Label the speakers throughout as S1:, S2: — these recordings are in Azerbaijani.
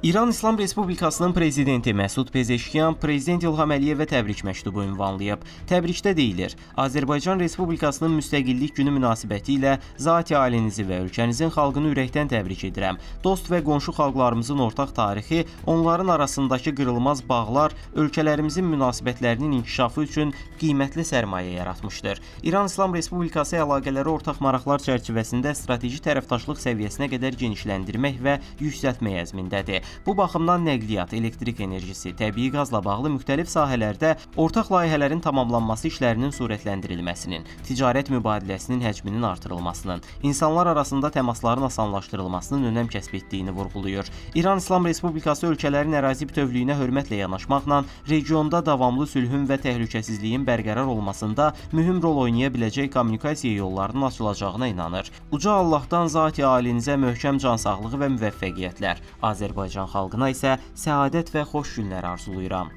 S1: İran İslam Respublikasının prezidenti Məsud Pezeşkiyan Prezident İlham Əliyevə təbrik məktubu ünvanlayıb. Təbrikdə deyilir: Azərbaycan Respublikasının Müstəqillik Günü münasibətilə zat-i alinizi və ölkənizin xalqını ürəkdən təbrik edirəm. Dost və qonşu xalqlarımızın ortaq tarixi, onların arasındakı qırılmaz bağlar ölkələrimizin münasibətlərinin inkişafı üçün qiymətli sərmayə yaratmışdır. İran İslam Respublikası əlaqələri ortaq maraqlar çərçivəsində strateji tərəfdaşlıq səviyyəsinə qədər genişləndirmək və yüksəltmək əzmindədir. Bu baxımdan nəqliyyat, elektrik enerjisi, təbii qazla bağlı müxtəlif sahələrdə ortaq layihələrin tamamlanması işlərinin sürətləndirilməsinin, ticarət mübadiləsinin həcminin artırılmasının, insanlar arasında təmasların asanlaşdırılmasının önəm kəsb etdiyini vurğulayır. İran İslam Respublikası ölkələrin ərazi bütövlüyünə hörmətlə yanaşmaqla regionda davamlı sülhün və təhlükəsizliyin bərqərar olmasında mühüm rol oynaya biləcək kommunikasiya yollarının açılacağına inanır. Uca Allahdan zat-i alinizə möhkəm cansağlığı və müvəffəqiyyətlər. Azərbaycan xalqına isə səadət və xoş günlər arzulayıram.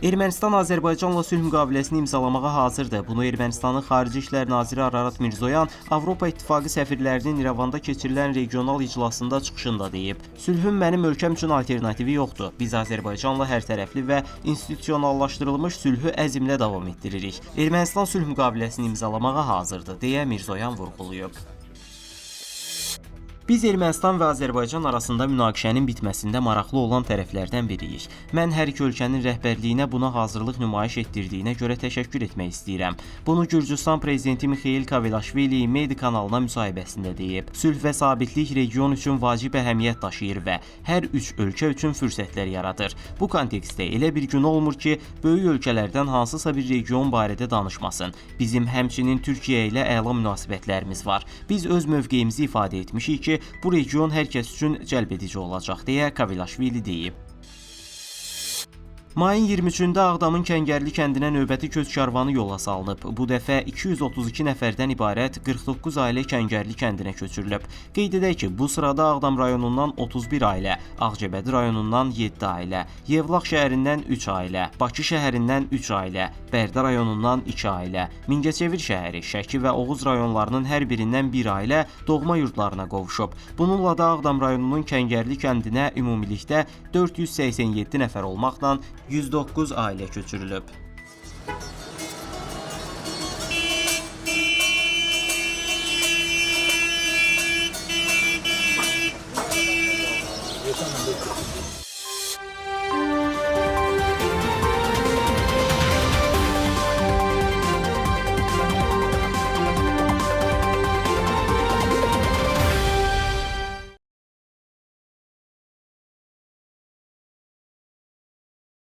S1: Ermənistan Azərbaycanla sülh müqaviləsini imzalamağa hazırdır. Bunu Ermənistanın Xarici İşlər Naziri Ararat Mirzoyan Avropa İttifaqı səfirlərinin İrəvanda keçirilən regional iclasında çıxışında deyib. Sülhün mənim ölkəm üçün alternativi yoxdur. Biz Azərbaycanla hərtərəfli və institusionallaşdırılmış sülhü əzmlə davam etdiririk. Ermənistan sülh müqaviləsini imzalamağa hazırdır, deyə Mirzoyan vurğulayıb. Biz Ermənistan və Azərbaycan arasında münaqişənin bitməsində maraqlı olan tərəflərdən biriyik. Mən hər iki ölkənin rəhbərliyinə buna hazırlıq nümayiş etdirdiyinə görə təşəkkür etmək istəyirəm. Bunu Gürcüstan prezidenti Mixail Kavelaşvili Media kanalına müsahibəsində deyib. Sülh və sabitlik region üçün vacib əhəmiyyət daşıyır və hər üç ölkə üçün fürsətlər yaradır. Bu kontekstdə elə bir gün olmur ki, böyük ölkələrdən hansısa bir region barədə danışmasın. Bizim həmçinin Türkiyə ilə əla münasibətlərimiz var. Biz öz mövqeyimizi ifadə etmişik ki, bu region hər kəs üçün cəlbedici olacaq, deyə Kavelaşvili deyib. Mayın 23-də Ağdamın Kəngərli kəndinə növbəti köç karvanı yola salınıb. Bu dəfə 232 nəfərdən ibarət 49 ailə Kəngərli kəndinə köçürülüb. Qeyd edək ki, bu sırada Ağdam rayonundan 31 ailə, Ağcabədi rayonundan 7 ailə, Yevlax şəhərindən 3 ailə, Bakı şəhərindən 3 ailə, Bərdə rayonundan 2 ailə, Mingəçevir şəhəri, Şəki və Oğuz rayonlarının hər birindən 1 ailə doğma yurdlarına qovuşub. Bununla da Ağdam rayonunun Kəngərli kəndinə ümumilikdə 487 nəfər olmaqla 109 ailə köçürülüb.